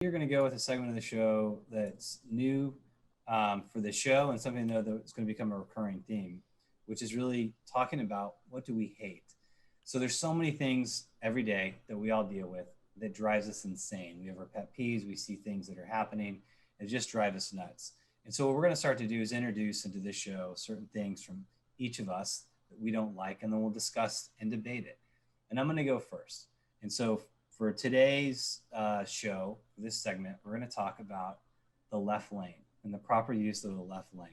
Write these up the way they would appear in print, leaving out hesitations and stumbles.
You're going to go with a segment of the show that's new for the show and something that it's going to become a recurring theme, which is really talking about what do we hate. So there's so many things every day that we all deal with that drives us insane. We have our pet peeves. We see things that are happening that just drive us nuts. And so what we're going to start to do is introduce into this show certain things from each of us that we don't like, and then we'll discuss and debate it. And I'm going to go first. And so for today's show, for this segment, we're going to talk about the left lane and the proper use of the left lane.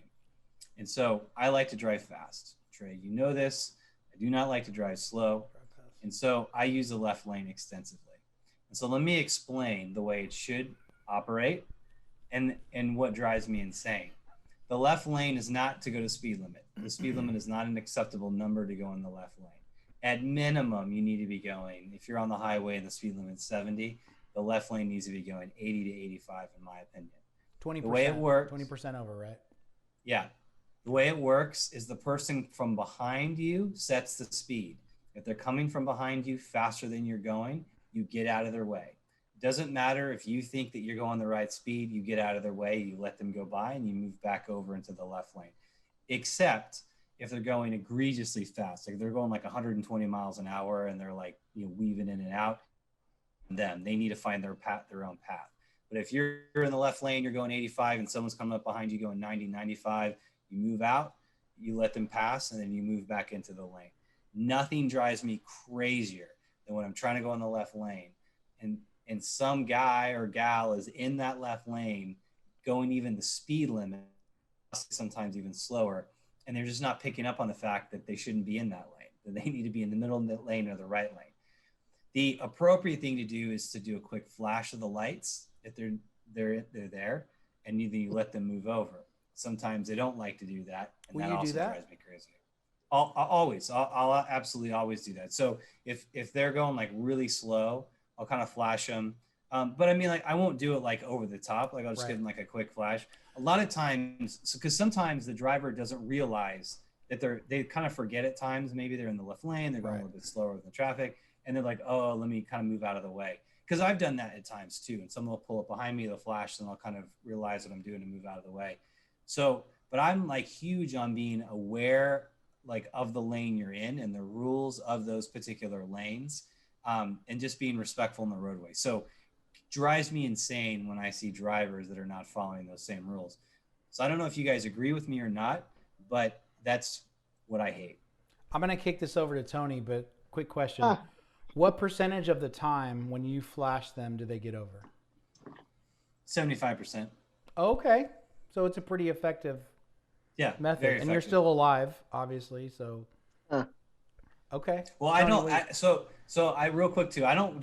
And so I like to drive fast. Trey, you know this. I do not like to drive slow. And so I use the left lane extensively. And so let me explain the way it should operate and what drives me insane. The left lane is not to go to speed limit. The speed limit is not an acceptable number to go in the left lane. At minimum, you need to be going, if you're on the highway and the speed limit is 70, the left lane needs to be going 80 to 85, in my opinion. 20%. The way it works, 20% over, right? Yeah. The way it works is the person from behind you sets the speed. If they're coming from behind you faster than you're going, you get out of their way. It doesn't matter if you think that you're going the right speed, you get out of their way, you let them go by, and you move back over into the left lane. Except if they're going egregiously fast, like they're going like 120 miles an hour and they're like, weaving in and out, they need to find their own path. But if you're in the left lane, you're going 85 and someone's coming up behind you going 90, 95, you move out, you let them pass, and then you move back into the lane. Nothing drives me crazier than when I'm trying to go in the left lane and some guy or gal is in that left lane going even the speed limit, sometimes even slower, and they're just not picking up on the fact that they shouldn't be in that lane, that they need to be in the middle of the lane or the right lane. The appropriate thing to do is to do a quick flash of the lights if they're there, and either you let them move over. Sometimes they don't like to do that, and that also drives me crazy. I'll absolutely always do that. So if they're going like really slow, I'll kind of flash them. But I mean, like, I won't do it like over the top. Like, I'll just give them like a quick flash. A lot of times, because sometimes the driver doesn't realize that they kind of forget at times. Maybe they're in the left lane, they're going a little bit slower with the traffic, and they're like, oh, let me kind of move out of the way. Because I've done that at times too. And someone will pull up behind me, they'll flash, and I'll kind of realize what I'm doing and move out of the way. So, but I'm like huge on being aware like of the lane you're in and the rules of those particular lanes, and just being respectful in the roadway. So drives me insane when I see drivers that are not following those same rules. So I don't know if you guys agree with me or not, but that's what I hate. I'm going to kick this over to Tony, but quick question. What percentage of the time when you flash them do they get over? 75%. Okay. So it's a pretty effective method. Very effective. And you're still alive, obviously, so okay. Well, Tony, I real quick too, I won't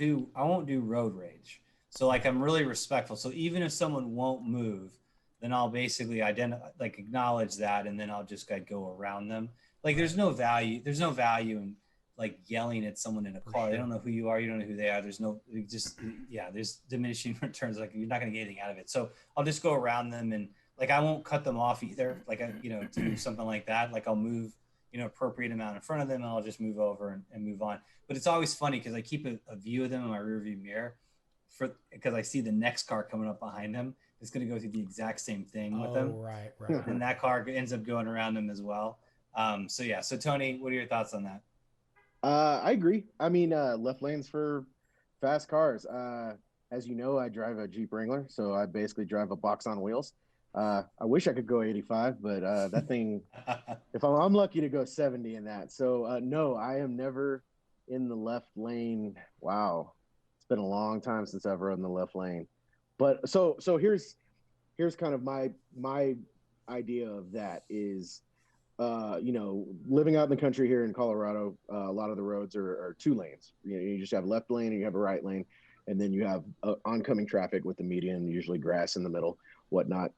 do road rage. So like I'm really respectful. So even if someone won't move, then I'll basically acknowledge that, and then I'll just go around them. Like there's no value in like yelling at someone in a car. They don't know who you are, you don't know who they are. There's diminishing returns. Like you're not gonna get anything out of it. So I'll just go around them, and like I won't cut them off either. Like to do something like that. Like I'll move appropriate amount in front of them, and I'll just move over and move on. But it's always funny because I keep a view of them in my rearview mirror because I see the next car coming up behind them. It's going to go through the exact same thing with them. Right. And that car ends up going around them as well. So Tony, what are your thoughts on that? I agree. I mean, left lanes for fast cars. As you know, I drive a Jeep Wrangler, so I basically drive a box on wheels. I wish I could go 85, but that thing, if I'm lucky to go 70 in that. So no, I am never in the left lane. Wow. It's been a long time since I've rode in the left lane. But so here's kind of my idea of that is, living out in the country here in Colorado, a lot of the roads are two lanes. You just have left lane and you have a right lane, and then you have oncoming traffic with the median, usually grass in the middle, whatnot.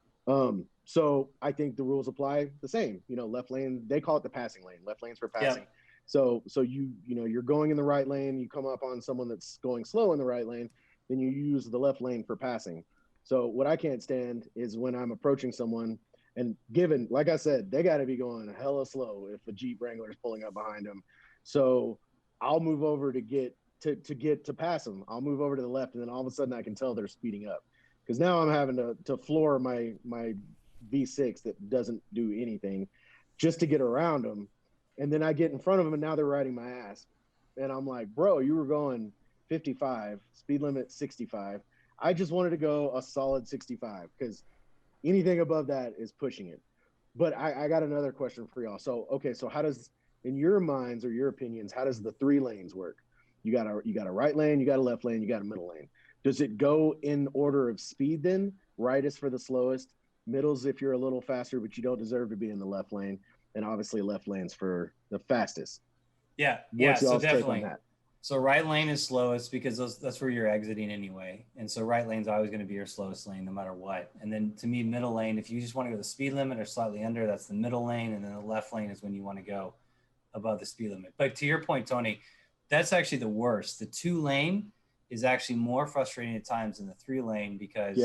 So I think the rules apply the same. Left lane, they call it the passing lane. Left lane's for passing. Yep. So you're going in the right lane, you come up on someone that's going slow in the right lane, then you use the left lane for passing. So what I can't stand is when I'm approaching someone, and given, like I said, they got to be going hella slow if a Jeep Wrangler is pulling up behind them. So I'll move over to pass them. I'll move over to the left, and then all of a sudden I can tell they're speeding up. because now I'm having to floor my V6 that doesn't do anything just to get around them. And then I get in front of them and now they're riding my ass. And I'm like, bro, you were going 55, speed limit 65. I just wanted to go a solid 65 because anything above that is pushing it. But I got another question for y'all. So, okay, so how does, in your minds or your opinions, how does the 3 lanes work? You got a right lane, you got a left lane, you got a middle lane. Does it go in order of speed then? Right is for the slowest, middle's if you're a little faster, but you don't deserve to be in the left lane, and obviously left lane's for the fastest. Yeah, What's so y'all's take on definitely. that? So right lane is slowest because that's where you're exiting anyway. And so right lane's always going to be your slowest lane no matter what. And then to me, middle lane, if you just want to go the speed limit or slightly under, that's the middle lane. And then the left lane is when you want to go above the speed limit. But to your point, Tony, that's actually the worst. The 2 lane is actually more frustrating at times than the 3 lane because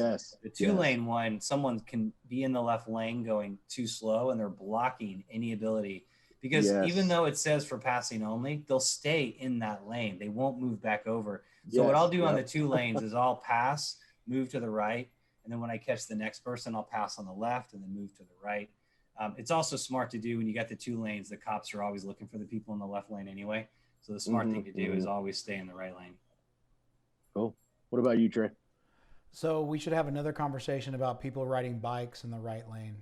the 2 lane one, someone can be in the left lane going too slow and they're blocking any ability. Because even though it says for passing only, they'll stay in that lane. They won't move back over. So what I'll do on the 2 lanes is I'll pass, move to the right, and then when I catch the next person, I'll pass on the left and then move to the right. It's also smart to do when you got the 2 lanes. The cops are always looking for the people in the left lane anyway. So the smart thing to do is always stay in the right lane. Cool. What about you, Trey? So we should have another conversation about people riding bikes in the right lane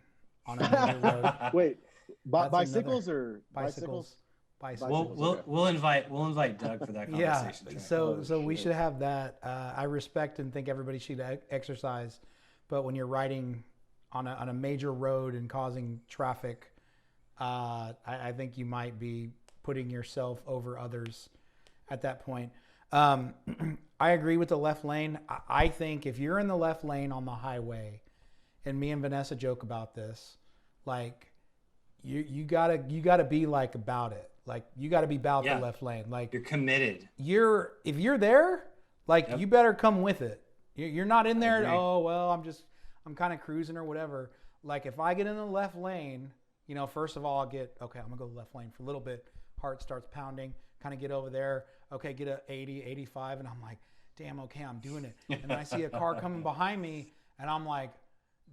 on a major road. Wait. Bicycles or bicycles? We'll invite Doug for that conversation. Yeah. So we should have that. I respect and think everybody should exercise, but when you're riding on a major road and causing traffic, I think you might be putting yourself over others at that point. I agree with the left lane. I think if you're in the left lane on the highway, and me and Vanessa joke about this, like. You gotta be like about it. Like you gotta be about the left lane. Like you're committed. If you're there, like you better come with it. You're not in there. Oh well, I'm kind of cruising or whatever. Like if I get in the left lane, first of all I'm gonna go to the left lane for a little bit. Heart starts pounding. Kind of get over there. Okay, get a 80, 85, and I'm like, damn, okay, I'm doing it. And then I see a car coming behind me, and I'm like.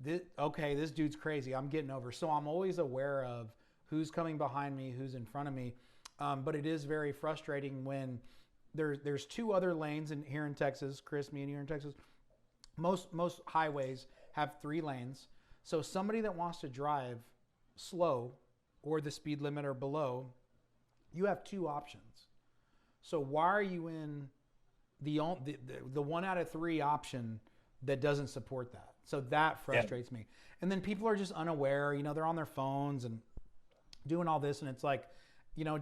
This dude's crazy. I'm getting over. So I'm always aware of who's coming behind me, who's in front of me. But it is very frustrating when there's 2 other lanes here in Texas. Chris, me and you are in Texas. Most highways have 3 lanes. So somebody that wants to drive slow or the speed limit or below, you have 2 options. So why are you in the 1 out of 3 option that doesn't support that? So that frustrates me. And then people are just unaware, they're on their phones and doing all this. And it's like,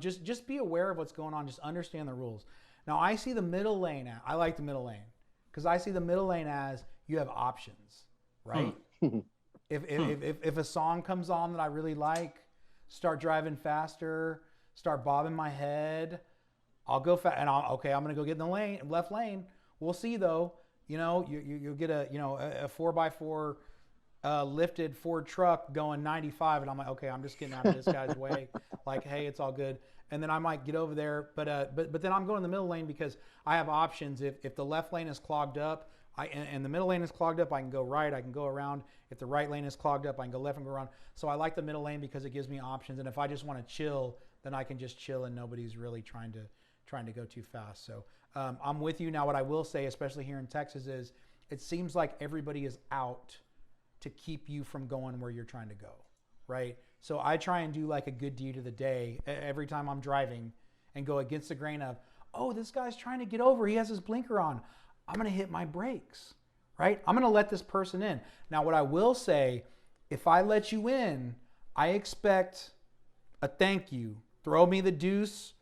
just be aware of what's going on. Just understand the rules. Now I see the middle lane. I like the middle lane because I see the middle lane as you have options, right? If a song comes on that I really like, start driving faster, start bobbing my head, I'll go fast and I'm going to go get in the left lane. We'll see though. You'll get a 4x4 lifted Ford truck going 95, and I'm like, okay, I'm just getting out of this guy's way. Like, hey, it's all good. And then I might get over there, but then I'm going in the middle lane because I have options. If the left lane is clogged up, and the middle lane is clogged up, I can go right, I can go around. If the right lane is clogged up, I can go left and go around. So I like the middle lane because it gives me options. And if I just want to chill, then I can just chill, and nobody's really trying to go too fast. So. I'm with you. Now, what I will say, especially here in Texas, is it seems like everybody is out to keep you from going where you're trying to go, right? So I try and do like a good deed of the day every time I'm driving and go against the grain of, oh, this guy's trying to get over. He has his blinker on. I'm going to hit my brakes, right? I'm going to let this person in. Now, what I will say, if I let you in, I expect a thank you. Throw me the deuce.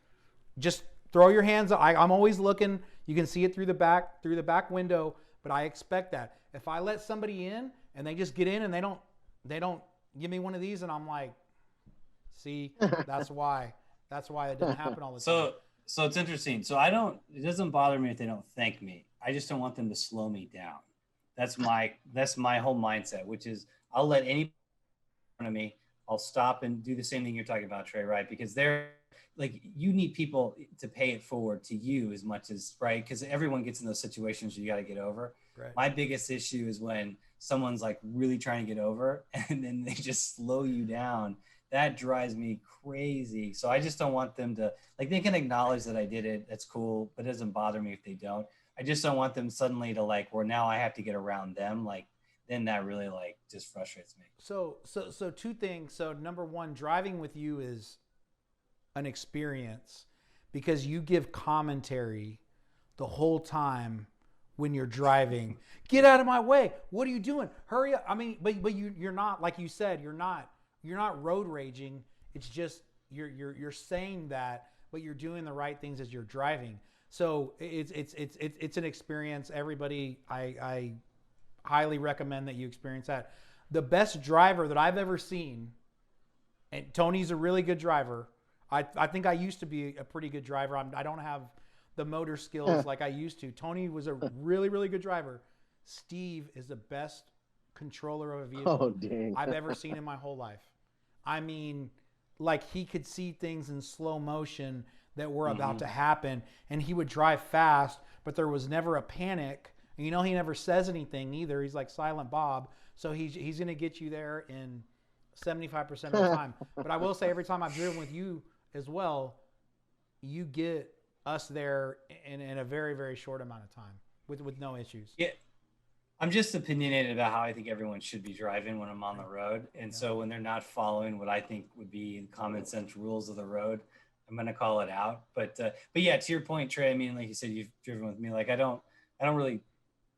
Just throw your hands up. I'm always looking. You can see it through the back window, but I expect that. If I let somebody in and they just get in and they don't give me one of these, and I'm like, see, that's why it doesn't happen all the time. So it's interesting. So it doesn't bother me if they don't thank me. I just don't want them to slow me down. That's my whole mindset, which is I'll let anybody in front of me. I'll stop and do the same thing you're talking about, Trey, right? Because they're like, you need people to pay it forward to you as much as, right? Because everyone gets in those situations you got to get over. Right. My biggest issue is when someone's like really trying to get over and then they just slow you down. That drives me crazy. So I just don't want them to, like, they can acknowledge that I did it. That's cool, but it doesn't bother me if they don't. I just don't want them suddenly to like, where now I have to get around them. Like, then that really like just frustrates me. So two things. So number one, driving with you is an experience because you give commentary the whole time when you're driving. Get out of my way. What are you doing? Hurry up. I mean, but you're not, like you said, you're not road raging. It's just you're saying that, but you're doing the right things as you're driving. So it's an experience. Everybody, I highly recommend that you experience that. The best driver that I've ever seen, and Tony's a really good driver. I think I used to be a pretty good driver. I don't have the motor skills like I used to. Tony was a really, really good driver. Steve is the best controller of a vehicle I've ever seen in my whole life. I mean, like, he could see things in slow motion that were about to happen, and he would drive fast, but there was never a panic. And you know, he never says anything either. He's like Silent Bob. So he's going to get you there in 75% of the time. But I will say, every time I've driven with you as well, you get us there in a very, very short amount of time with no issues. Yeah. I'm just opinionated about how I think everyone should be driving when I'm on the road. And so when they're not following what I think would be common sense rules of the road, I'm going to call it out. But yeah, to your point, Trey, I mean, like you said, you've driven with me. Like, I don't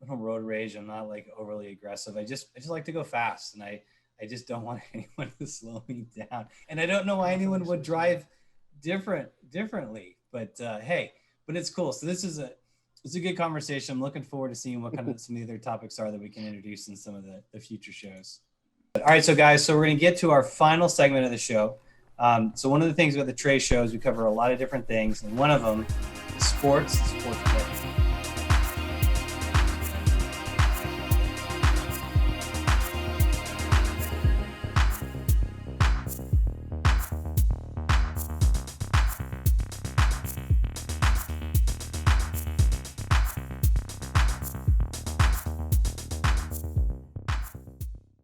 road rage. I'm not like overly aggressive. I just like to go fast, and I just don't want anyone to slow me down. And I don't know why anyone would drive differently, but hey, but it's cool. So it's a good conversation. I'm looking forward to seeing what kind of some of the other topics are that we can introduce in some of the future shows. All right, so guys, so we're going to get to our final segment of the show. So one of the things about the Trey Show is we cover a lot of different things, and one of them is sports betting.